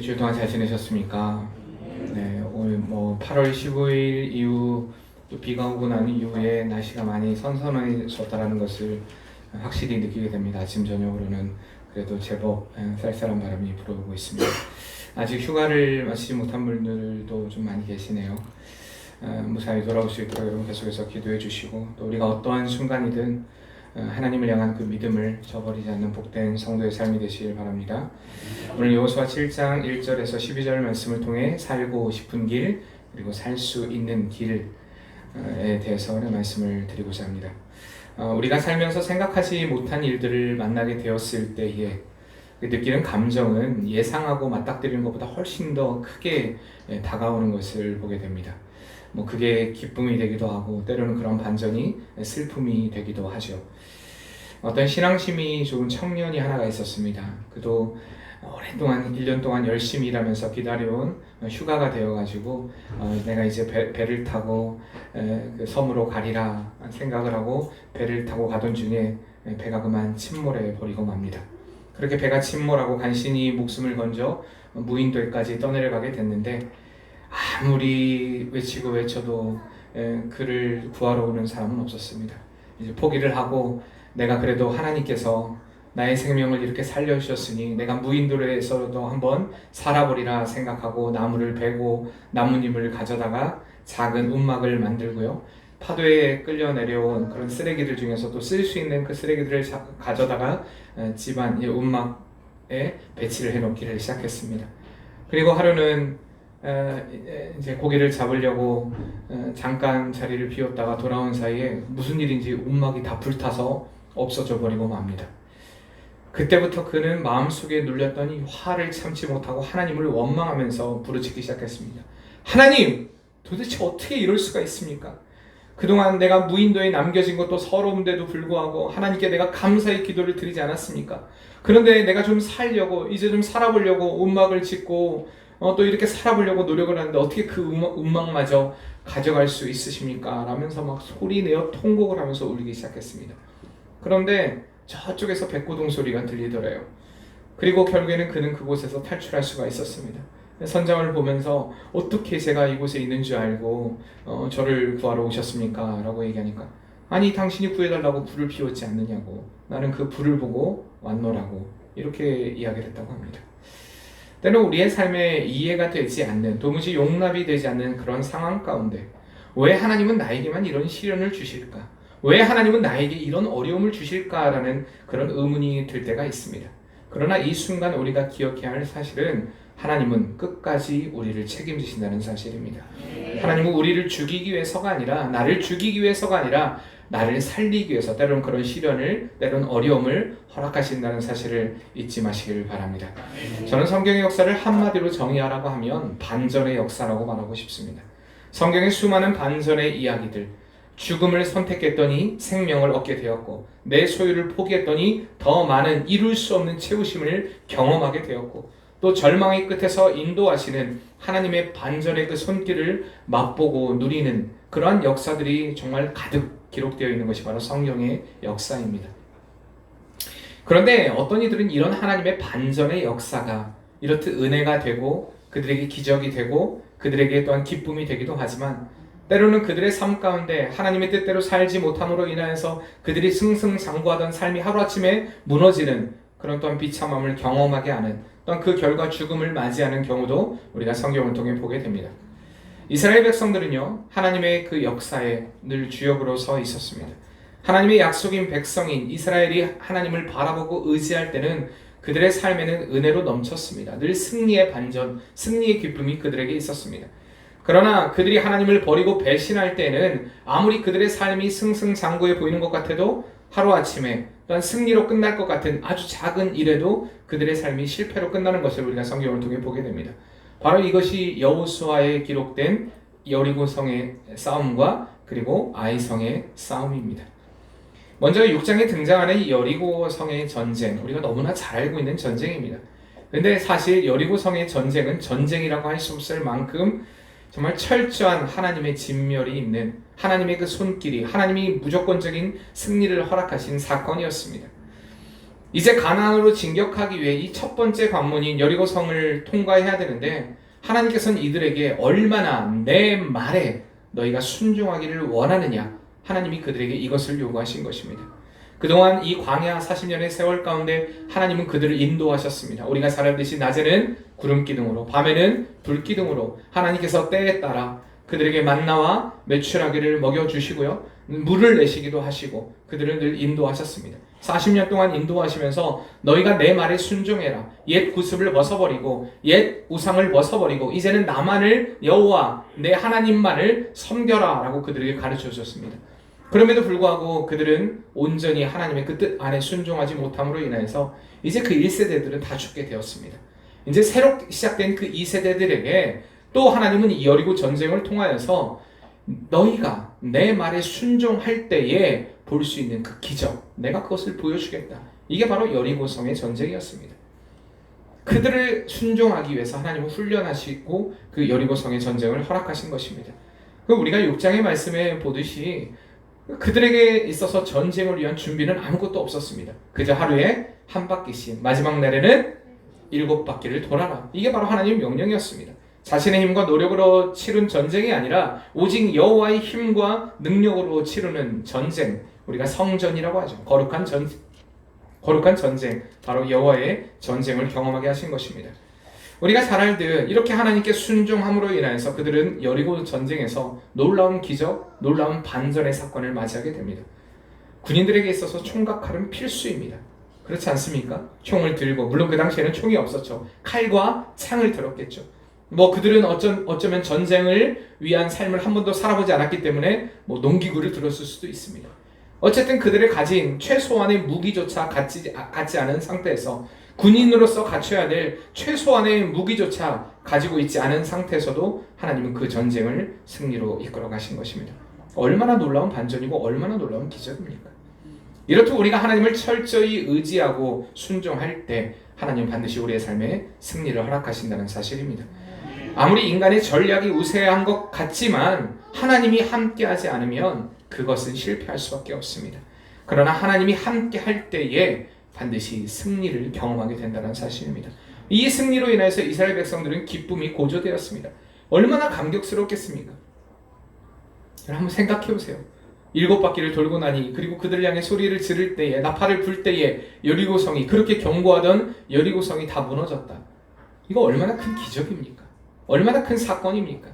일주일 동안 잘 지내셨습니까? 네, 오늘 8월 15일 이후 또 비가 오고 난 이후에 날씨가 많이 선선해졌다는 것을 확실히 느끼게 됩니다. 아침 저녁으로는 그래도 제법 쌀쌀한 바람이 불어오고 있습니다. 아직 휴가를 마치지 못한 분들도 좀 많이 계시네요. 무사히 돌아올 수 있도록 여러분 계속해서 기도해 주시고, 또 우리가 어떠한 순간이든 하나님을 향한 그 믿음을 저버리지 않는 복된 성도의 삶이 되시길 바랍니다. 오늘 여호수아 7장 1절에서 12절 말씀을 통해 살고 싶은 길, 그리고 살 수 있는 길에 대해서 말씀을 드리고자 합니다. 우리가 살면서 생각하지 못한 일들을 만나게 되었을 때에 느끼는 감정은 예상하고 맞닥뜨리는 것보다 훨씬 더 크게 다가오는 것을 보게 됩니다. 그게 기쁨이 되기도 하고, 때로는 그런 반전이 슬픔이 되기도 하죠. 어떤 신앙심이 좋은 청년이 하나가 있었습니다. 그도 오랫동안 1년 동안 열심히 일하면서 기다려온 휴가가 되어가지고 내가 이제 배를 타고 그 섬으로 가리라 생각을 하고 배를 타고 가던 중에 배가 그만 침몰해 버리고 맙니다. 그렇게 배가 침몰하고 간신히 목숨을 건져 무인도에까지 떠내려가게 됐는데, 아무리 외치고 외쳐도 그를 구하러 오는 사람은 없었습니다. 이제 포기를 하고, 내가 그래도 하나님께서 나의 생명을 이렇게 살려주셨으니 내가 무인도에서도 한번 살아보리라 생각하고 나무를 베고 나뭇잎을 가져다가 작은 움막을 만들고요, 파도에 끌려 내려온 그런 쓰레기들 중에서도 쓸 수 있는 그 쓰레기들을 가져다가 집안 움막에 배치를 해놓기를 시작했습니다. 그리고 하루는 이제 고기를 잡으려고 잠깐 자리를 비웠다가 돌아온 사이에 무슨 일인지 움막이 다 불타서 없어져 버리고 맙니다. 그때부터 그는 마음속에 눌렸더니 화를 참지 못하고 하나님을 원망하면서 부르짖기 시작했습니다. 하나님! 도대체 어떻게 이럴 수가 있습니까? 그동안 내가 무인도에 남겨진 것도 서러운데도 불구하고 하나님께 내가 감사의 기도를 드리지 않았습니까? 그런데 내가 좀 살려고, 이제 좀 살아보려고 움막을 짓고 또 이렇게 살아보려고 노력을 하는데 어떻게 그 움막마저 가져갈 수 있으십니까? 라면서 막 소리내어 통곡을 하면서 울기 시작했습니다. 그런데 저쪽에서 백고동 소리가 들리더래요. 그리고 결국에는 그는 그곳에서 탈출할 수가 있었습니다. 선장을 보면서 어떻게 제가 이곳에 있는 줄 알고 저를 구하러 오셨습니까? 라고 얘기하니까, 아니 당신이 구해달라고 불을 피웠지 않느냐고, 나는 그 불을 보고 왔노라고 이렇게 이야기를 했다고 합니다. 때는 우리의 삶에 이해가 되지 않는, 도무지 용납이 되지 않는 그런 상황 가운데 왜 하나님은 나에게만 이런 시련을 주실까? 왜 하나님은 나에게 이런 어려움을 주실까라는 그런 의문이 들 때가 있습니다. 그러나 이 순간 우리가 기억해야 할 사실은 하나님은 끝까지 우리를 책임지신다는 사실입니다. 하나님은 우리를 죽이기 위해서가 아니라, 나를 죽이기 위해서가 아니라 나를 살리기 위해서 때로는 그런 시련을, 때로는 어려움을 허락하신다는 사실을 잊지 마시길 바랍니다. 저는 성경의 역사를 한마디로 정의하라고 하면 반전의 역사라고 말하고 싶습니다. 성경의 수많은 반전의 이야기들, 죽음을 선택했더니 생명을 얻게 되었고, 내 소유를 포기했더니 더 많은 이룰 수 없는 채우심을 경험하게 되었고, 또 절망의 끝에서 인도하시는 하나님의 반전의 그 손길을 맛보고 누리는 그러한 역사들이 정말 가득 기록되어 있는 것이 바로 성경의 역사입니다. 그런데 어떤 이들은 이런 하나님의 반전의 역사가 이렇듯 은혜가 되고 그들에게 기적이 되고 그들에게 또한 기쁨이 되기도 하지만, 때로는 그들의 삶 가운데 하나님의 뜻대로 살지 못함으로 인하여서 그들이 승승장구하던 삶이 하루아침에 무너지는 그런 또한 비참함을 경험하게 하는, 또한 그 결과 죽음을 맞이하는 경우도 우리가 성경을 통해 보게 됩니다. 이스라엘 백성들은요, 하나님의 그 역사에 늘 주역으로 서 있었습니다. 하나님의 약속인 백성인 이스라엘이 하나님을 바라보고 의지할 때는 그들의 삶에는 은혜로 넘쳤습니다. 늘 승리의 반전, 승리의 기쁨이 그들에게 있었습니다. 그러나 그들이 하나님을 버리고 배신할 때는 아무리 그들의 삶이 승승장구해 보이는 것 같아도 하루아침에 또한 승리로 끝날 것 같은 아주 작은 일에도 그들의 삶이 실패로 끝나는 것을 우리가 성경을 통해 보게 됩니다. 바로 이것이 여호수아에 기록된 여리고성의 싸움과 그리고 아이성의 싸움입니다. 먼저 6장에 등장하는 이 여리고성의 전쟁, 우리가 너무나 잘 알고 있는 전쟁입니다. 그런데 사실 여리고성의 전쟁은 전쟁이라고 할 수 없을 만큼 정말 철저한 하나님의 진멸이 있는, 하나님의 그 손길이, 하나님이 무조건적인 승리를 허락하신 사건이었습니다. 이제 가나안으로 진격하기 위해 이 첫 번째 관문인 여리고성을 통과해야 되는데 하나님께서는 이들에게 얼마나 내 말에 너희가 순종하기를 원하느냐, 하나님이 그들에게 이것을 요구하신 것입니다. 그동안 이 광야 40년의 세월 가운데 하나님은 그들을 인도하셨습니다. 우리가 잘 알듯이 낮에는 구름 기둥으로, 밤에는 불 기둥으로 하나님께서 때에 따라 그들에게 만나와 메추라기를 먹여주시고요, 물을 내시기도 하시고 그들을 늘 인도하셨습니다. 40년 동안 인도하시면서 너희가 내 말에 순종해라. 옛 구습을 벗어버리고 옛 우상을 벗어버리고 이제는 나만을, 여호와 내 하나님만을 섬겨라 라고 그들에게 가르쳐 주셨습니다. 그럼에도 불구하고 그들은 온전히 하나님의 그 뜻 안에 순종하지 못함으로 인해서 이제 그 1세대들은 다 죽게 되었습니다. 이제 새로 시작된 그 2세대들에게 또 하나님은 이 여리고 전쟁을 통하여서 너희가 내 말에 순종할 때에 볼 수 있는 그 기적, 내가 그것을 보여주겠다. 이게 바로 여리고성의 전쟁이었습니다. 그들을 순종하기 위해서 하나님은 훈련하시고 그 여리고성의 전쟁을 허락하신 것입니다. 우리가 6장의 말씀에 보듯이 그들에게 있어서 전쟁을 위한 준비는 아무것도 없었습니다. 그저 하루에 한 바퀴씩, 마지막 날에는 7바퀴를 돌아라. 이게 바로 하나님의 명령이었습니다. 자신의 힘과 노력으로 치른 전쟁이 아니라 오직 여호와의 힘과 능력으로 치르는 전쟁, 우리가 성전이라고 하죠. 거룩한 전쟁, 바로 여호와의 전쟁을 경험하게 하신 것입니다. 우리가 잘 알듯 이렇게 하나님께 순종함으로 인하여서 그들은 여리고 전쟁에서 놀라운 기적, 놀라운 반전의 사건을 맞이하게 됩니다. 군인들에게 있어서 총과 칼은 필수입니다. 그렇지 않습니까? 총을 들고, 물론 그 당시에는 총이 없었죠. 칼과 창을 들었겠죠. 그들은 어쩌면 전쟁을 위한 삶을 한 번도 살아보지 않았기 때문에 농기구를 들었을 수도 있습니다. 어쨌든 그들의 가진 최소한의 무기조차 갖지 않은 상태에서, 군인으로서 갖춰야 될 최소한의 무기조차 가지고 있지 않은 상태에서도 하나님은 그 전쟁을 승리로 이끌어 가신 것입니다. 얼마나 놀라운 반전이고 얼마나 놀라운 기적입니까? 이렇듯 우리가 하나님을 철저히 의지하고 순종할 때 하나님은 반드시 우리의 삶에 승리를 허락하신다는 사실입니다. 아무리 인간의 전략이 우세한 것 같지만 하나님이 함께하지 않으면 그것은 실패할 수밖에 없습니다. 그러나 하나님이 함께할 때에 반드시 승리를 경험하게 된다는 사실입니다. 이 승리로 인해서 이스라엘 백성들은 기쁨이 고조되었습니다. 얼마나 감격스럽겠습니까? 한번 생각해 보세요. 7바퀴를 돌고 나니, 그리고 그들을 향해 소리를 지를 때에, 나팔을 불 때에 여리고성이, 그렇게 경고하던 여리고성이 다 무너졌다. 이거 얼마나 큰 기적입니까? 얼마나 큰 사건입니까?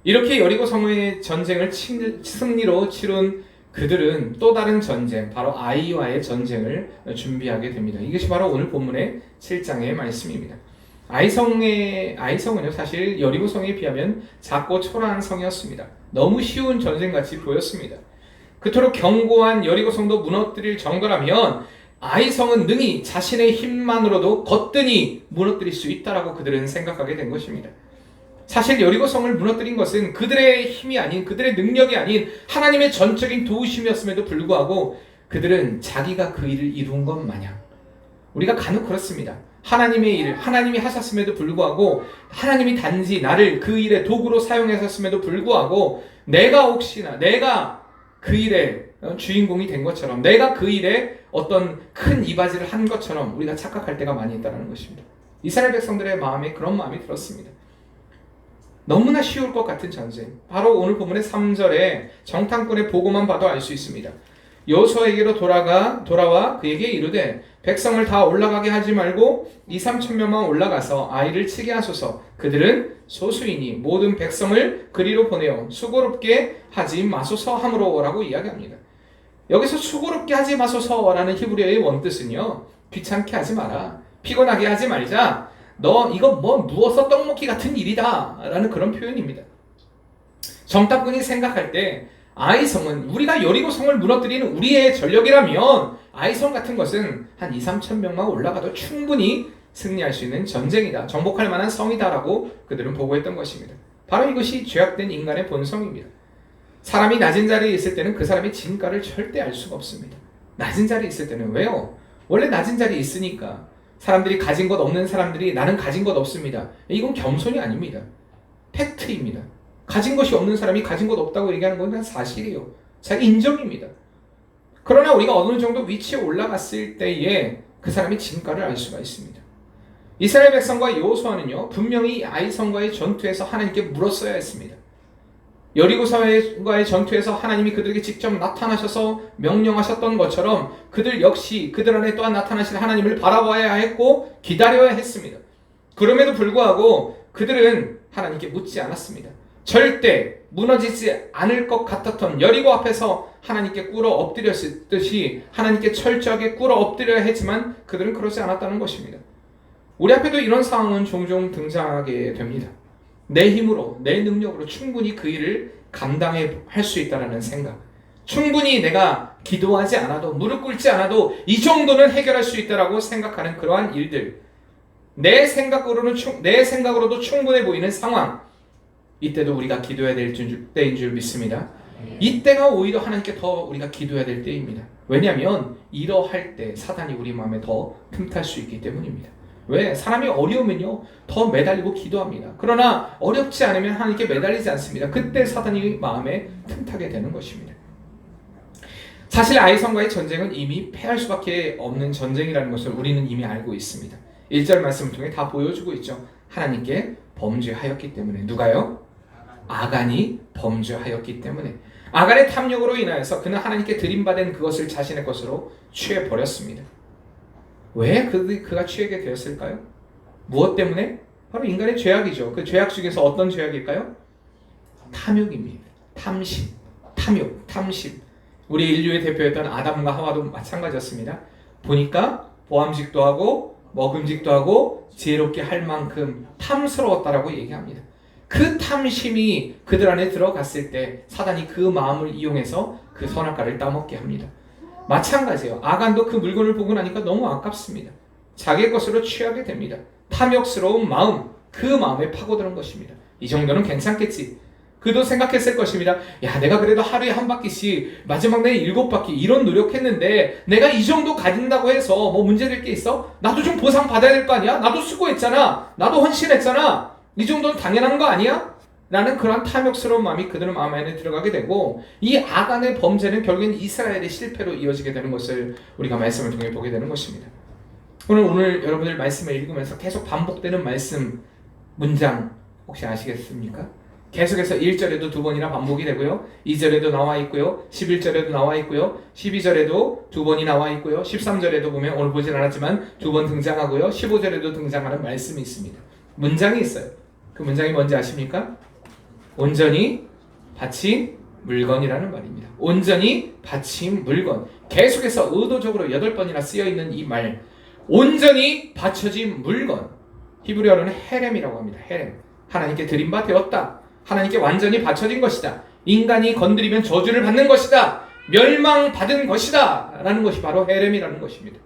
이렇게 여리고성의 전쟁을 승리로 치른 그들은 또 다른 전쟁, 바로 아이와의 전쟁을 준비하게 됩니다. 이것이 바로 오늘 본문의 7장의 말씀입니다. 아이성은요, 사실 여리고성에 비하면 작고 초라한 성이었습니다. 너무 쉬운 전쟁같이 보였습니다. 그토록 견고한 여리고성도 무너뜨릴 정도라면 아이성은 능히 자신의 힘만으로도 거뜬히 무너뜨릴 수 있다라고 그들은 생각하게 된 것입니다. 사실 여리고성을 무너뜨린 것은 그들의 힘이 아닌, 그들의 능력이 아닌 하나님의 전적인 도우심이었음에도 불구하고 그들은 자기가 그 일을 이룬 것 마냥, 우리가 간혹 그렇습니다. 하나님의 일을 하나님이 하셨음에도 불구하고, 하나님이 단지 나를 그 일의 도구로 사용하셨음에도 불구하고 내가 혹시나 그 일의 주인공이 된 것처럼, 내가 그 일에 어떤 큰 이바지를 한 것처럼 우리가 착각할 때가 많이 있다는 것입니다. 이스라엘 백성들의 마음에 그런 마음이 들었습니다. 너무나 쉬울 것 같은 전쟁, 바로 오늘 본문의 3절에 정탐꾼의 보고만 봐도 알 수 있습니다. 여호수아에게로 돌아와 그에게 이르되 백성을 다 올라가게 하지 말고 2-3천 명만 올라가서 아이를 치게 하소서. 그들은 소수이니 모든 백성을 그리로 보내어 수고롭게 하지 마소서 하므로라고 이야기합니다. 여기서 수고롭게 하지 마소서라는 히브리어의 원뜻은요, 귀찮게 하지 마라, 피곤하게 하지 말자, 너 이거 누워서 떡 먹기 같은 일이다 라는 그런 표현입니다. 정탐꾼이 생각할 때 아이성은, 우리가 여리고성을 무너뜨리는 우리의 전력이라면 아이성 같은 것은 한 2-3천 명만 올라가도 충분히 승리할 수 있는 전쟁이다, 정복할 만한 성이다 라고 그들은 보고했던 것입니다. 바로 이것이 죄악된 인간의 본성입니다. 사람이 낮은 자리에 있을 때는 그 사람의 진가를 절대 알 수가 없습니다. 낮은 자리에 있을 때는. 왜요? 원래 낮은 자리에 있으니까. 사람들이 가진 것 없는 사람들이 나는 가진 것 없습니다, 이건 겸손이 아닙니다. 팩트입니다. 가진 것이 없는 사람이 가진 것 없다고 얘기하는 건 그냥 사실이에요. 자기 인정입니다. 그러나 우리가 어느 정도 위치에 올라갔을 때에 그 사람이 진가를 알 수가 있습니다. 이스라엘 백성과 여호수아는요 분명히 아이 성과의 전투에서 하나님께 물었어야 했습니다. 여리고와의 전투에서 하나님이 그들에게 직접 나타나셔서 명령하셨던 것처럼 그들 역시 그들 안에 또한 나타나실 하나님을 바라봐야 했고 기다려야 했습니다. 그럼에도 불구하고 그들은 하나님께 묻지 않았습니다. 절대 무너지지 않을 것 같았던 여리고 앞에서 하나님께 꿇어 엎드렸듯이 하나님께 철저하게 꿇어 엎드려야 했지만 그들은 그러지 않았다는 것입니다. 우리 앞에도 이런 상황은 종종 등장하게 됩니다. 내 힘으로, 내 능력으로 충분히 그 일을 감당할 수 있다는 생각, 충분히 내가 기도하지 않아도, 무릎 꿇지 않아도 이 정도는 해결할 수 있다라고 생각하는 그러한 일들, 내 생각으로도 충분해 보이는 상황, 이때도 우리가 기도해야 될 때인 줄 믿습니다. 이때가 오히려 하나님께 더 우리가 기도해야 될 때입니다. 왜냐하면 이러할 때 사단이 우리 마음에 더 틈탈 수 있기 때문입니다. 왜? 사람이 어려우면요 더 매달리고 기도합니다. 그러나 어렵지 않으면 하나님께 매달리지 않습니다. 그때 사단이 마음에 틈타게 되는 것입니다. 사실 아이성과의 전쟁은 이미 패할 수밖에 없는 전쟁이라는 것을 우리는 이미 알고 있습니다. 1절 말씀을 통해 다 보여주고 있죠. 하나님께 범죄하였기 때문에. 누가요? 아간이 범죄하였기 때문에. 아간의 탐욕으로 인하여서 그는 하나님께 드림받은 그것을 자신의 것으로 취해버렸습니다. 왜 그가 취하게 되었을까요? 무엇 때문에? 바로 인간의 죄악이죠. 그 죄악 중에서 어떤 죄악일까요? 탐욕입니다. 탐심, 탐욕, 탐심. 우리 인류의 대표였던 아담과 하와도 마찬가지였습니다. 보니까 보암직도 하고 먹음직도 하고 지혜롭게 할 만큼 탐스러웠다라고 얘기합니다. 그 탐심이 그들 안에 들어갔을 때 사단이 그 마음을 이용해서 그 선악과를 따먹게 합니다. 마찬가지예요. 아간도 그 물건을 보고 나니까 너무 아깝습니다. 자기 것으로 취하게 됩니다. 탐욕스러운 마음, 그 마음에 파고드는 것입니다. 이 정도는 괜찮겠지. 그도 생각했을 것입니다. 야, 내가 그래도 하루에 한 바퀴씩 마지막 내 7바퀴 이런 노력했는데 내가 이 정도 가진다고 해서 뭐 문제될 게 있어? 나도 좀 보상 받아야 될 거 아니야? 나도 수고했잖아. 나도 헌신했잖아. 이 정도는 당연한 거 아니야? 라는 그런 탐욕스러운 마음이 그들의 마음 안에 들어가게 되고 이 아간의 범죄는 결국엔 이스라엘의 실패로 이어지게 되는 것을 우리가 말씀을 통해 보게 되는 것입니다. 오늘 여러분들 말씀을 읽으면서 계속 반복되는 말씀 문장 혹시 아시겠습니까? 계속해서 1절에도 2번이나 반복이 되고요. 2절에도 나와 있고요. 11절에도 나와 있고요. 12절에도 2번이 나와 있고요. 13절에도 보면 오늘 보진 않았지만 2번 등장하고요. 15절에도 등장하는 말씀이 있습니다. 문장이 있어요. 그 문장이 뭔지 아십니까? 온전히 바친 물건이라는 말입니다. 온전히 바친 물건. 계속해서 의도적으로 8번이나 쓰여있는 이 말. 온전히 바쳐진 물건. 히브리어로는 헤렘이라고 합니다. 헤렘. 하나님께 드림바 되었다. 하나님께 완전히 바쳐진 것이다. 인간이 건드리면 저주를 받는 것이다. 멸망받은 것이다. 라는 것이 바로 헤렘이라는 것입니다.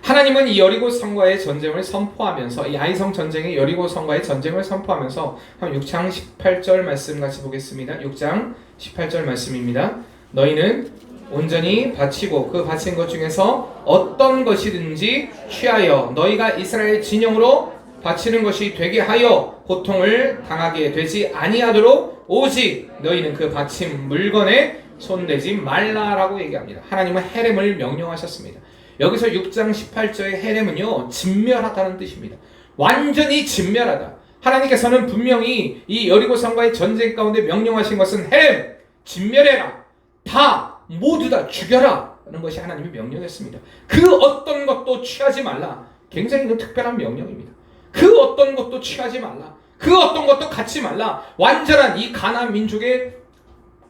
하나님은 이 여리고 성과의 전쟁을 선포하면서 이 아이성 전쟁의 여리고 성과의 전쟁을 선포하면서 6장 18절 말씀 같이 보겠습니다. 6장 18절 말씀입니다. 너희는 온전히 바치고 그 바친 것 중에서 어떤 것이든지 취하여 너희가 이스라엘 진영으로 바치는 것이 되게 하여 고통을 당하게 되지 아니하도록 오직 너희는 그 바친 물건에 손대지 말라라고 얘기합니다. 하나님은 헤렘을 명령하셨습니다. 여기서 6장 18절의 헤렘은요 진멸하다는 뜻입니다. 완전히 진멸하다. 하나님께서는 분명히 이 여리고 성과의 전쟁 가운데 명령하신 것은 헤렘, 진멸해라. 다 모두 다 죽여라 라는 것이 하나님의 명령이었습니다. 그 어떤 것도 취하지 말라. 굉장히 특별한 명령입니다. 그 어떤 것도 취하지 말라. 그 어떤 것도 갖지 말라. 완전한 이 가나안 민족의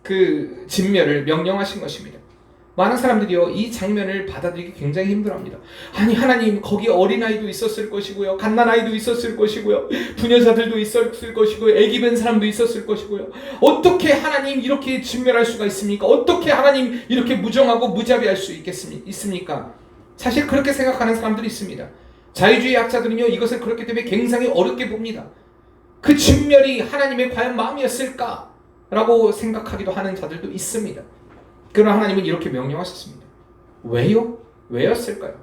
그 진멸을 명령하신 것입니다. 많은 사람들이요 이 장면을 받아들이기 굉장히 힘들어합니다. 아니 하나님 거기 어린아이도 있었을 것이고요, 갓난아이도 있었을 것이고요, 부녀자들도 있었을 것이고요, 애기 뵌 사람도 있었을 것이고요. 어떻게 하나님 이렇게 진멸할 수가 있습니까? 어떻게 하나님 이렇게 무정하고 무자비할 수 있습니까? 사실 그렇게 생각하는 사람들이 있습니다. 자유주의 학자들은요 이것을 그렇기 때문에 굉장히 어렵게 봅니다. 그 진멸이 하나님의 과연 마음이었을까? 라고 생각하기도 하는 자들도 있습니다. 그러나 하나님은 이렇게 명령하셨습니다. 왜요? 왜였을까요?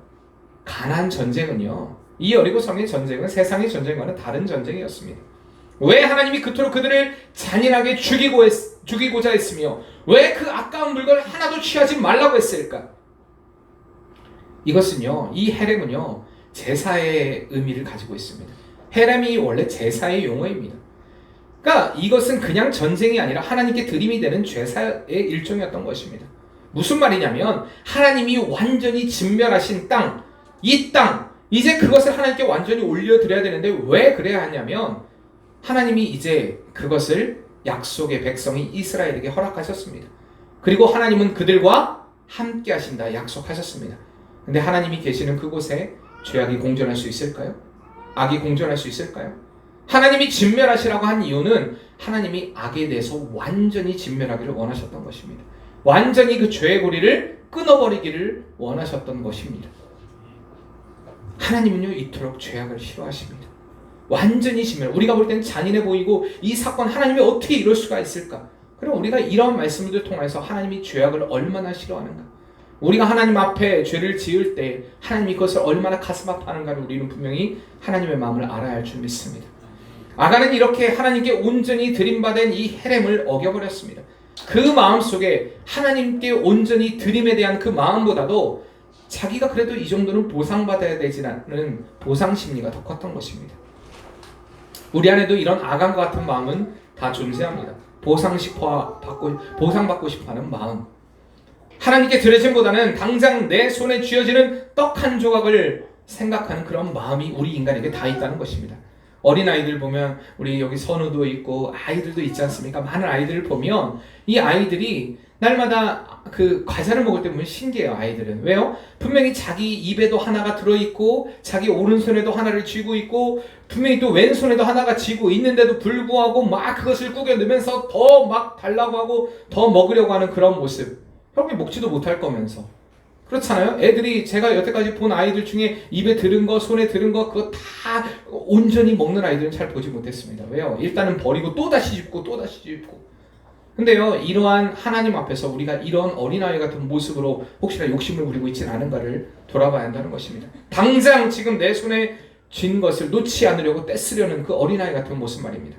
가나안 전쟁은요 이 여리고 성의 전쟁은 세상의 전쟁과는 다른 전쟁이었습니다. 왜 하나님이 그토록 그들을 잔인하게 죽이고자 했으며 왜 그 아까운 물건을 하나도 취하지 말라고 했을까? 이것은요, 이 헤렘은요, 제사의 의미를 가지고 있습니다. 헤렘이 원래 제사의 용어입니다. 그러니까 이것은 그냥 전쟁이 아니라 하나님께 드림이 되는 제사의 일종이었던 것입니다. 무슨 말이냐면 하나님이 완전히 진멸하신 땅, 이 땅, 이제 그것을 하나님께 완전히 올려드려야 되는데 왜 그래야 하냐면 하나님이 이제 그것을 약속의 백성이 이스라엘에게 허락하셨습니다. 그리고 하나님은 그들과 함께 하신다 약속하셨습니다. 근데 하나님이 계시는 그곳에 죄악이 공존할 수 있을까요? 악이 공존할 수 있을까요? 하나님이 진멸하시라고 한 이유는 하나님이 악에 대해서 완전히 진멸하기를 원하셨던 것입니다. 완전히 그 죄의 고리를 끊어버리기를 원하셨던 것입니다. 하나님은요 이토록 죄악을 싫어하십니다. 완전히 진멸. 우리가 볼 때는 잔인해 보이고 이 사건 하나님이 어떻게 이럴 수가 있을까? 그럼 우리가 이런 말씀들을 통해서 하나님이 죄악을 얼마나 싫어하는가? 우리가 하나님 앞에 죄를 지을 때 하나님이 그것을 얼마나 가슴 아파하는가를 우리는 분명히 하나님의 마음을 알아야 할 줄 믿습니다. 아간은 이렇게 하나님께 온전히 드림받은 이 헤렘을 어겨버렸습니다. 그 마음속에 하나님께 온전히 드림에 대한 그 마음보다도 자기가 그래도 이 정도는 보상받아야 되지라는 보상심리가 더 컸던 것입니다. 우리 안에도 이런 아간과 같은 마음은 다 존재합니다. 보상받고 싶어하는 마음. 하나님께 드려짐보다는 당장 내 손에 쥐어지는 떡 한 조각을 생각하는 그런 마음이 우리 인간에게 다 있다는 것입니다. 어린아이들 보면 우리 여기 선우도 있고 아이들도 있지 않습니까? 많은 아이들을 보면 이 아이들이 날마다 그 과자를 먹을 때 보면 신기해요. 아이들은. 왜요? 분명히 자기 입에도 하나가 들어있고 자기 오른손에도 하나를 쥐고 있고 분명히 또 왼손에도 하나가 쥐고 있는데도 불구하고 막 그것을 구겨 넣으면서 더 막 달라고 하고 더 먹으려고 하는 그런 모습. 형이 먹지도 못할 거면서. 그렇잖아요. 애들이 제가 여태까지 본 아이들 중에 입에 들은 거, 손에 들은 거 그거 다 온전히 먹는 아이들은 잘 보지 못했습니다. 왜요? 일단은 버리고 또다시 줍고 또다시 줍고. 근데요, 이러한 하나님 앞에서 우리가 이런 어린아이 같은 모습으로 혹시나 욕심을 부리고 있지는 않은가를 돌아봐야 한다는 것입니다. 당장 지금 내 손에 쥔 것을 놓지 않으려고 떼쓰려는 그 어린아이 같은 모습 말입니다.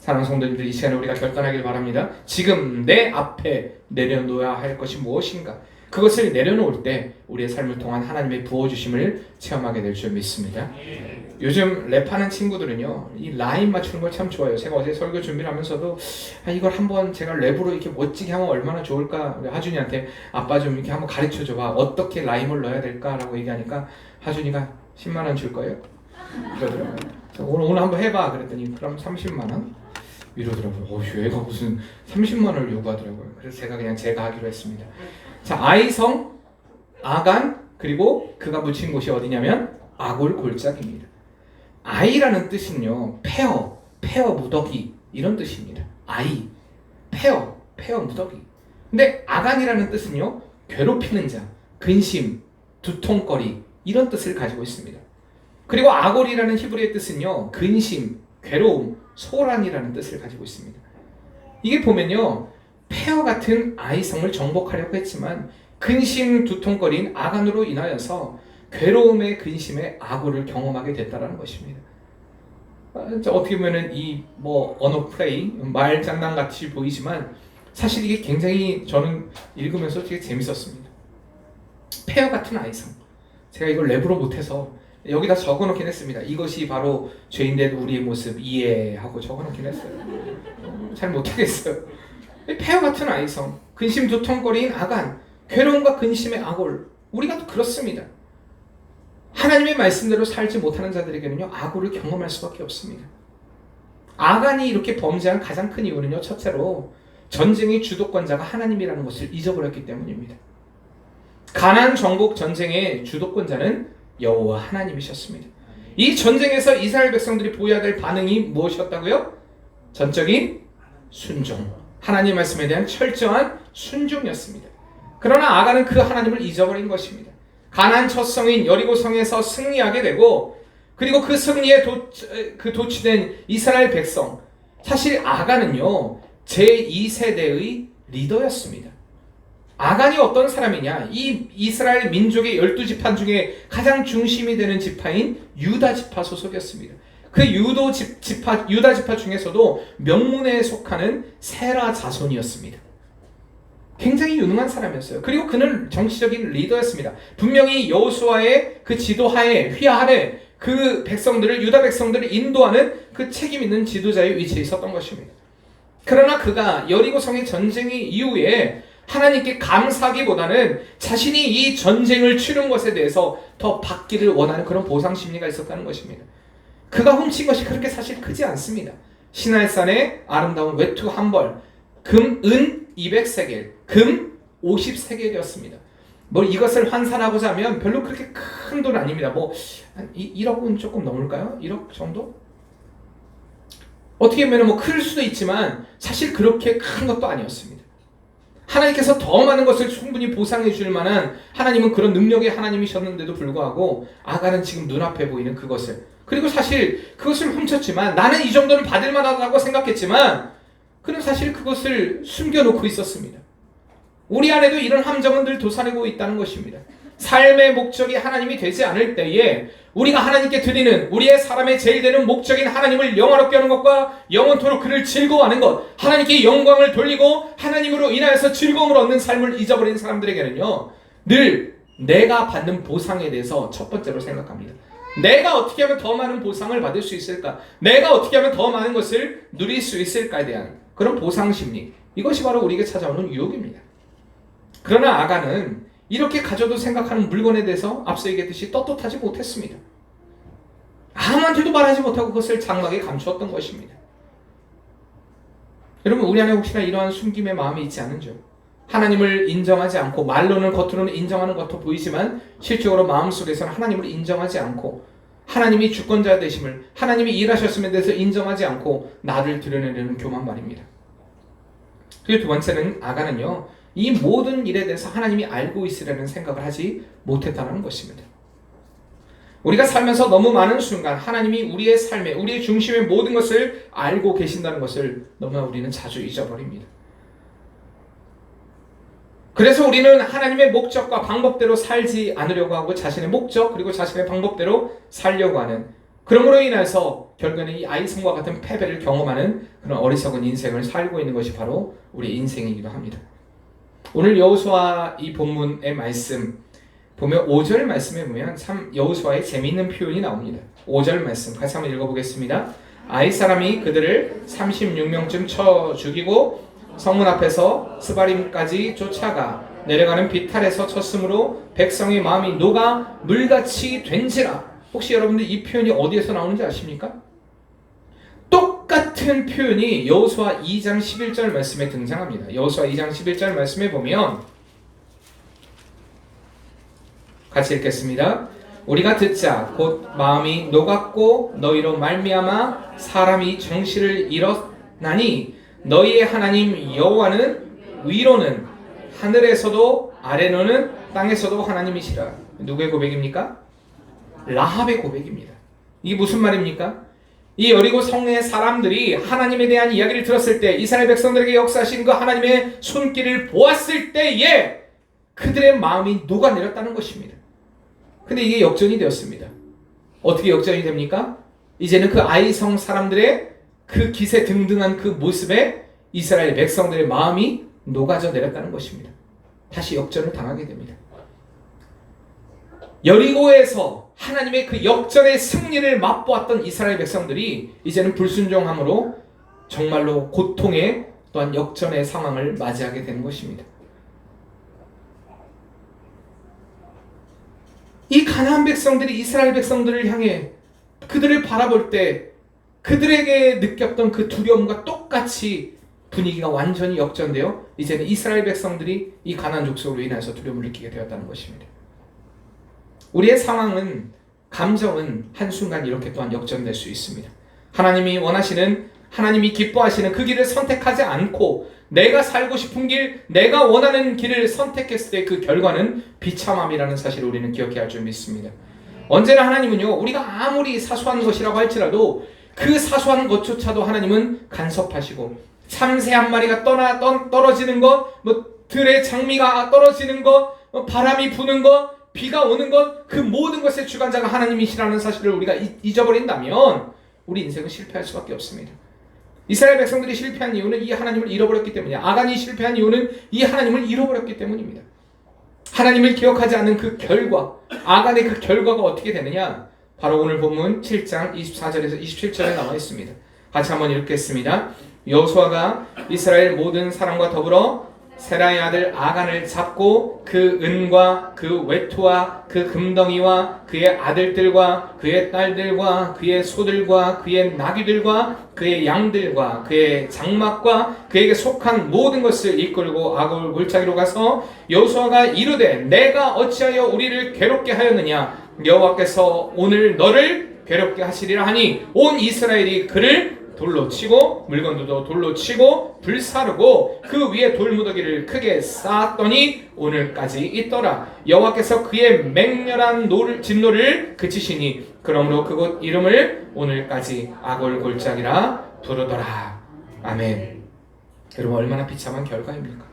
사랑하는 성도님들, 이 시간에 우리가 결단하길 바랍니다. 지금 내 앞에 내려놓아야 할 것이 무엇인가? 그것을 내려놓을 때 우리의 삶을 통한 하나님의 부어주심을 체험하게 될 줄 믿습니다. 요즘 랩하는 친구들은요, 이 라인 맞추는 걸 참 좋아해요. 제가 어제 설교 준비를 하면서도 이걸 한번 제가 랩으로 이렇게 멋지게 하면 얼마나 좋을까? 우리 하준이한테 아빠 좀 이렇게 한번 가르쳐 줘봐. 어떻게 라임을 넣어야 될까라고 얘기하니까 하준이가 10만 원 줄 거예요? 이러더라고요. 오늘 한번 해봐. 그랬더니 그럼 30만 원? 이러더라고요. 얘가 무슨 30만 원을 요구하더라고요. 그래서 제가 하기로 했습니다. 자, 아이성, 아간, 그리고 그가 묻힌 곳이 어디냐면 아골 골짜기입니다. 아이라는 뜻은요, 페어 무더기 이런 뜻입니다. 아이, 페어 무더기. 근데 아간이라는 뜻은요, 괴롭히는 자, 근심, 두통거리 이런 뜻을 가지고 있습니다. 그리고 아골이라는 히브리의 뜻은요, 근심, 괴로움, 소란이라는 뜻을 가지고 있습니다. 이게 보면요, 폐허 같은 아이성을 정복하려고 했지만 근심 두통거린 아간으로 인하여서 괴로움의 근심의 아골을 경험하게 됐다는 것입니다. 어떻게 보면은 이 언어 플레이, 말장난 같이 보이지만 사실 이게 굉장히 저는 읽으면서 되게 재밌었습니다. 폐허 같은 아이성. 제가 이걸 랩으로 못해서 여기다 적어놓긴 했습니다. 이것이 바로 죄인된 우리의 모습 이해하고 적어놓긴 했어요. 잘 못하겠어요. 폐허 같은 아이성, 근심 두통거리인 아간, 괴로움과 근심의 아골. 우리가 또 그렇습니다. 하나님의 말씀대로 살지 못하는 자들에게는요, 아골을 경험할 수밖에 없습니다. 아간이 이렇게 범죄한 가장 큰 이유는요, 첫째로 전쟁의 주도권자가 하나님이라는 것을 잊어버렸기 때문입니다. 가나안 정복 전쟁의 주도권자는 여호와 하나님이셨습니다. 이 전쟁에서 이스라엘 백성들이 보여야 될 반응이 무엇이었다고요? 전적인 순종. 하나님 말씀에 대한 철저한 순종이었습니다. 그러나 아간은 그 하나님을 잊어버린 것입니다. 가나안 첫 성인 여리고 성에서 승리하게 되고, 그리고 그 승리에 도취된 이스라엘 백성. 사실 아간은요, 제2세대의 리더였습니다. 아간이 어떤 사람이냐? 이 이스라엘 민족의 12지파 중에 가장 중심이 되는 지파인 유다 지파 소속이었습니다. 그 유다 지파 중에서도 명문에 속하는 세라 자손이었습니다. 굉장히 유능한 사람이었어요. 그리고 그는 정치적인 리더였습니다. 분명히 여호수아의 그 지도하에 휘하 아래 그 백성들을, 유다 백성들을 인도하는 그 책임 있는 지도자의 위치에 있었던 것입니다. 그러나 그가 여리고성의 전쟁이 이후에 하나님께 감사하기보다는 자신이 이 전쟁을 치른 것에 대해서 더 받기를 원하는 그런 보상 심리가 있었다는 것입니다. 그가 훔친 것이 그렇게 사실 크지 않습니다. 시날산의 아름다운 외투 한 벌, 금, 은 200세겔, 금 50세겔이었습니다. 뭐 이것을 환산하고자 하면 별로 그렇게 큰 돈 아닙니다. 뭐 한 1억은 조금 넘을까요? 1억 정도? 어떻게 보면 뭐 클 수도 있지만 사실 그렇게 큰 것도 아니었습니다. 하나님께서 더 많은 것을 충분히 보상해 줄 만한, 하나님은 그런 능력의 하나님이셨는데도 불구하고 아간은 지금 눈앞에 보이는 그것을, 그리고 사실 그것을 훔쳤지만 나는 이 정도는 받을 만하다고 생각했지만 그는 사실 그것을 숨겨놓고 있었습니다. 우리 안에도 이런 함정은 늘 도사리고 있다는 것입니다. 삶의 목적이 하나님이 되지 않을 때에 우리가 하나님께 드리는, 우리의 사람의 제일 되는 목적인 하나님을 영화롭게 하는 것과 영원토록 그를 즐거워하는 것, 하나님께 영광을 돌리고 하나님으로 인하여서 즐거움을 얻는 삶을 잊어버린 사람들에게는요, 늘 내가 받는 보상에 대해서 첫 번째로 생각합니다. 내가 어떻게 하면 더 많은 보상을 받을 수 있을까? 내가 어떻게 하면 더 많은 것을 누릴 수 있을까에 대한 그런 보상심리, 이것이 바로 우리에게 찾아오는 유혹입니다. 그러나 아간은 이렇게 가져도 생각하는 물건에 대해서 앞서 얘기했듯이 떳떳하지 못했습니다. 아무한테도 말하지 못하고 그것을 장막에 감추었던 것입니다. 여러분, 우리 안에 혹시나 이러한 숨김의 마음이 있지 않은지요? 하나님을 인정하지 않고, 말로는 겉으로는 인정하는 것도 보이지만 실제적으로 마음속에서는 하나님을 인정하지 않고, 하나님이 주권자 되심을, 하나님이 일하셨음에 대해서 인정하지 않고 나를 드러내려는 교만 말입니다. 그리고 두 번째는 아간은요, 이 모든 일에 대해서 하나님이 알고 있으라는 생각을 하지 못했다는 것입니다. 우리가 살면서 너무 많은 순간 하나님이 우리의 삶에, 우리의 중심의 모든 것을 알고 계신다는 것을 너무나 우리는 자주 잊어버립니다. 그래서 우리는 하나님의 목적과 방법대로 살지 않으려고 하고 자신의 목적 그리고 자신의 방법대로 살려고 하는, 그러므로 인해서 결국에는 이 아이성과 같은 패배를 경험하는 그런 어리석은 인생을 살고 있는 것이 바로 우리의 인생이기도 합니다. 오늘 여호수아 이 본문의 말씀 보면 5절 말씀에 보면 참 여호수아의 재미있는 표현이 나옵니다. 5절 말씀 같이 한번 읽어보겠습니다. 아이 사람이 그들을 36명쯤 쳐 죽이고 성문 앞에서 스바림까지 쫓아가 내려가는 비탈에서 쳤으므로 백성의 마음이 녹아 물같이 된지라. 혹시 여러분들 이 표현이 어디에서 나오는지 아십니까? 똑같은 표현이 여호수아 2장 11절 말씀에 등장합니다. 여호수아 2장 11절 말씀에 보면 같이 읽겠습니다. 우리가 듣자 곧 마음이 녹았고 너희로 말미암아 사람이 정신을 잃었나니 너희의 하나님 여호와는 위로는 하늘에서도 아래로는 땅에서도 하나님이시라. 누구의 고백입니까? 라합의 고백입니다. 이게 무슨 말입니까? 이 여리고 성의 사람들이 하나님에 대한 이야기를 들었을 때, 이스라엘 백성들에게 역사하신 그 하나님의 손길을 보았을 때에 그들의 마음이 녹아내렸다는 것입니다. 근데 이게 역전이 되었습니다. 어떻게 역전이 됩니까? 이제는 그 아이성 사람들의 그 기세 등등한 그 모습에 이스라엘 백성들의 마음이 녹아져 내렸다는 것입니다. 다시 역전을 당하게 됩니다. 여리고에서 하나님의 그 역전의 승리를 맛보았던 이스라엘 백성들이 이제는 불순종함으로 정말로 고통의 또한 역전의 상황을 맞이하게 되는 것입니다. 이 가나안 백성들이 이스라엘 백성들을 향해 그들을 바라볼 때 그들에게 느꼈던 그 두려움과 똑같이 분위기가 완전히 역전되어 이제는 이스라엘 백성들이 이 가나안 족속으로 인해서 두려움을 느끼게 되었다는 것입니다. 우리의 상황은, 감정은 한순간 이렇게 또한 역전될 수 있습니다. 하나님이 원하시는, 하나님이 기뻐하시는 그 길을 선택하지 않고 내가 살고 싶은 길, 내가 원하는 길을 선택했을 때 그 결과는 비참함이라는 사실을 우리는 기억해야 할 줄 믿습니다. 언제나 하나님은요, 우리가 아무리 사소한 것이라고 할지라도 그 사소한 것조차도 하나님은 간섭하시고, 참새 한 마리가 떨어지는 것, 들의 장미가 떨어지는 것, 바람이 부는 것, 비가 오는 것, 그 모든 것의 주관자가 하나님이시라는 사실을 우리가 잊어버린다면 우리 인생은 실패할 수밖에 없습니다. 이스라엘 백성들이 실패한 이유는 이 하나님을 잃어버렸기 때문이야. 아간이 실패한 이유는 이 하나님을 잃어버렸기 때문입니다. 하나님을 기억하지 않는 그 결과, 아간의 그 결과가 어떻게 되느냐? 바로 오늘 본문 7장 24절에서 27절에 나와 있습니다. 같이 한번 읽겠습니다. 여호수아가 이스라엘 모든 사람과 더불어 세라의 아들 아간을 잡고 그 은과 그 외투와 그 금덩이와 그의 아들들과 그의 딸들과 그의 소들과 그의 나귀들과 그의 양들과 그의 장막과 그에게 속한 모든 것을 이끌고 아골 골짜기로 가서 여호수아가 이르되 내가 어찌하여 우리를 괴롭게 하였느냐? 여호와께서 오늘 너를 괴롭게 하시리라 하니 온 이스라엘이 그를 돌로 치고 물건도 돌로 치고 불사르고 그 위에 돌무더기를 크게 쌓았더니 오늘까지 있더라. 여호와께서 그의 맹렬한 진노를 그치시니 그러므로 그곳 이름을 오늘까지 아골 골짜기라 부르더라. 아멘. 여러분, 얼마나 비참한 결과입니까?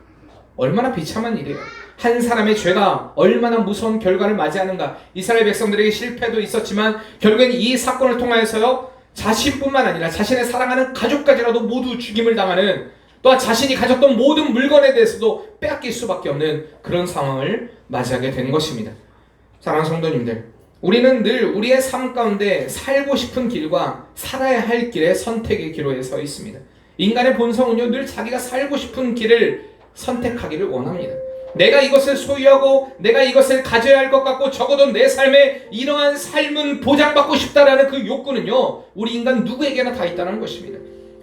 얼마나 비참한 일이에요. 한 사람의 죄가 얼마나 무서운 결과를 맞이하는가. 이스라엘 백성들에게 실패도 있었지만 결국엔 이 사건을 통하여서요, 자신뿐만 아니라 자신의 사랑하는 가족까지라도 모두 죽임을 당하는, 또한 자신이 가졌던 모든 물건에 대해서도 빼앗길 수밖에 없는 그런 상황을 맞이하게 된 것입니다. 사랑하는 성도님들, 우리는 늘 우리의 삶 가운데 살고 싶은 길과 살아야 할 길의 선택의 기로에 서 있습니다. 인간의 본성은요, 늘 자기가 살고 싶은 길을 선택하기를 원합니다. 내가 이것을 소유하고 내가 이것을 가져야 할 것 같고 적어도 내 삶에 이러한 삶은 보장받고 싶다라는 그 욕구는요, 우리 인간 누구에게나 다 있다는 것입니다.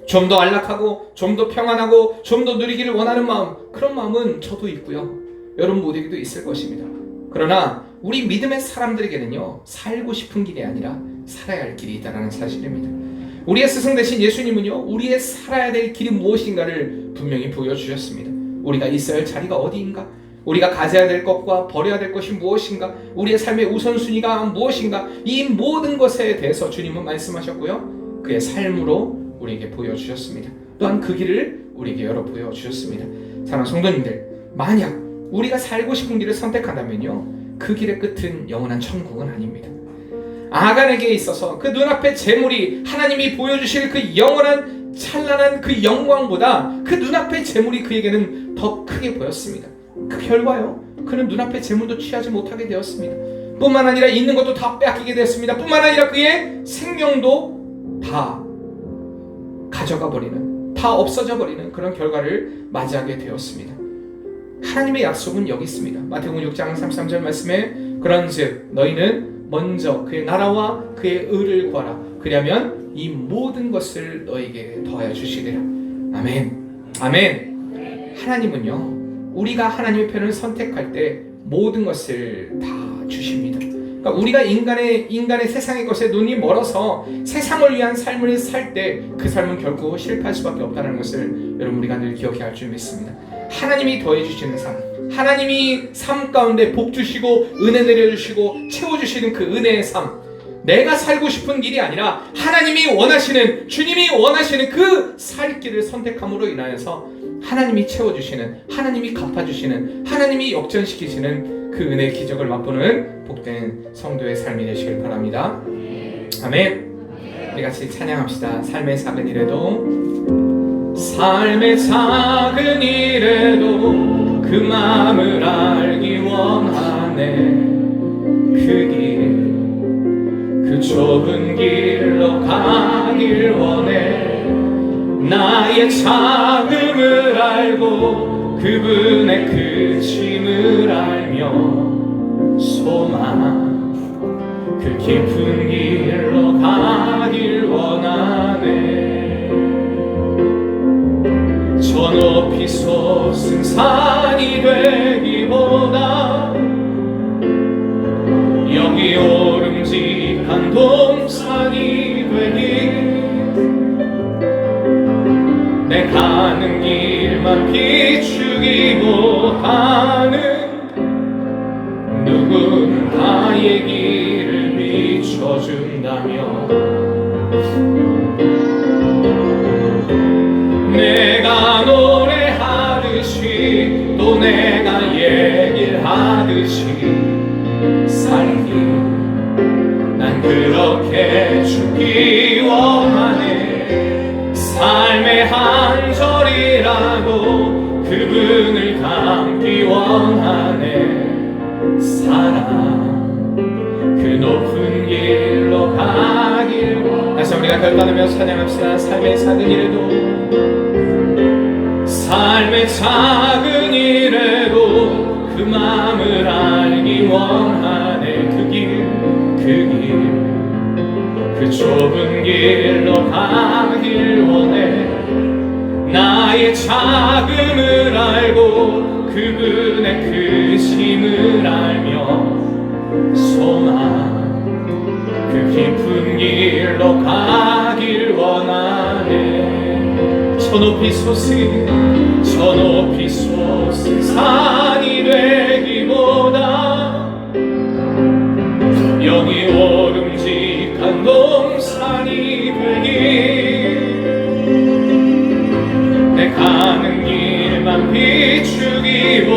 좀 더 안락하고 좀 더 평안하고 좀 더 누리기를 원하는 마음, 그런 마음은 저도 있고요, 여러분 모두에게도 있을 것입니다. 그러나 우리 믿음의 사람들에게는요, 살고 싶은 길이 아니라 살아야 할 길이 있다는 사실입니다. 우리의 스승 되신 예수님은요, 우리의 살아야 될 길이 무엇인가를 분명히 보여주셨습니다. 우리가 있어야 할 자리가 어디인가? 우리가 가져야 될 것과 버려야 될 것이 무엇인가? 우리의 삶의 우선순위가 무엇인가? 이 모든 것에 대해서 주님은 말씀하셨고요, 그의 삶으로 우리에게 보여주셨습니다. 또한 그 길을 우리에게 열어 보여주셨습니다. 사랑하는 성도님들, 만약 우리가 살고 싶은 길을 선택한다면요, 그 길의 끝은 영원한 천국은 아닙니다. 아간에게 있어서 그 눈앞의 재물이 하나님이 보여주실 그 영원한 찬란한 그 영광보다 그 눈앞의 재물이 그에게는 더 크게 보였습니다. 그 결과요, 그는 눈앞의 재물도 취하지 못하게 되었습니다. 뿐만 아니라 있는 것도 다 빼앗기게 되었습니다. 뿐만 아니라 그의 생명도 다 가져가 버리는, 다 없어져 버리는 그런 결과를 맞이하게 되었습니다. 하나님의 약속은 여기 있습니다. 마태복음 6장 33절 말씀에 그런즉 너희는 먼저 그의 나라와 그의 의를 구하라. 그리하면 이 모든 것을 너에게 더하여 주시리라. 아멘. 아멘. 하나님은요, 우리가 하나님의 편을 선택할 때 모든 것을 다 주십니다. 그러니까 우리가 인간의 세상의 것에 눈이 멀어서 세상을 위한 삶을 살 때 그 삶은 결코 실패할 수밖에 없다는 것을 여러분 우리가 늘 기억해야 할 줄 믿습니다. 하나님이 더해 주시는 삶, 하나님이 삶 가운데 복 주시고 은혜 내려주시고 채워주시는 그 은혜의 삶, 내가 살고 싶은 길이 아니라 하나님이 원하시는, 주님이 원하시는 그 살 길을 선택함으로 인하여서 하나님이 채워주시는, 하나님이 갚아주시는, 하나님이 역전시키시는 그 은혜의 기적을 맛보는 복된 성도의 삶이 되시길 바랍니다. 아멘. 우리 같이 찬양합시다. 삶의 작은 일에도, 삶의 작은 일에도 그 마음을 알기 원하네. 그 길, 그 좁은 길로 가길 원해. 나의 작음을 알고 그분의 크심을 알며 소망, 그 깊은 길로 가길 원하네. 저 높이 솟은 산이 되기보다 여기 오름직한 동산이 되길, 내 가는 길만 비추기보다는 누군가의 길을 비춰준다며 내가 노래하듯이 또 내가 얘기하듯이 살기, 난 그렇게 죽기 원하네. 삶의 잠시라도 그분을 닮기 원하네. 사랑 그 높은 길로 가길. 다시 우리가 결단하며 찬양합시다. 삶의 작은 일에도, 삶의 작은 일에도 그 마음을 알기 원하네. 그 좁은 길로 가길 원해. 나의 작음을 알고 그분의 크심을 알며 소망 그 깊은 길로 가길 원하네. 저 높이 솟은 산이 되기보다 영이 오름직한 동산이 되길. 내 가는 길만 비추기보다